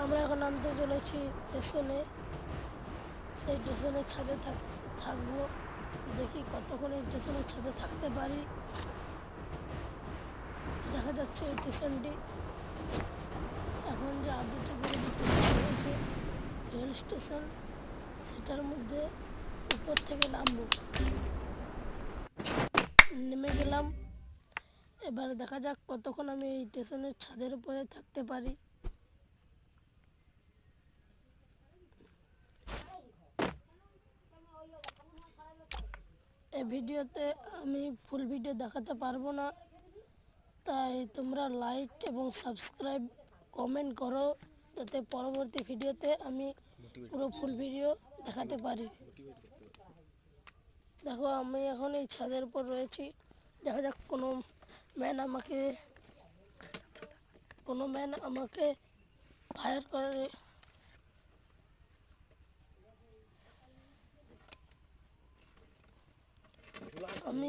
আমরা এখন নামতে চলেছি স্টেশনে। সেই স্টেশনের ছাদে থাকবো। দেখি কতক্ষণ এই স্টেশনের ছাদে থাকতে পারি। দেখা যাচ্ছে এই স্টেশনটি এখন যে আপডেটের করে যে স্টেশন রয়েছে রেল স্টেশন, সেটার মধ্যে উপর থেকে নামবো। নেমে গেলাম। এবার দেখা যাক কতক্ষণ আমি এই স্টেশনের ছাদের উপরে থাকতে পারি। এই ভিডিওতে আমি ফুল ভিডিও দেখাতে পারবো না, তাই তোমরা লাইক এবং সাবস্ক্রাইব কমেন্ট করো, যাতে পরবর্তী ভিডিওতে আমি পুরো ফুল ভিডিও দেখাতে পারি। দেখো আমি এখন এই ছাদের উপর রয়েছি। দেখা যাক কোনো ম্যান আমাকে ফায়ার করে। আমি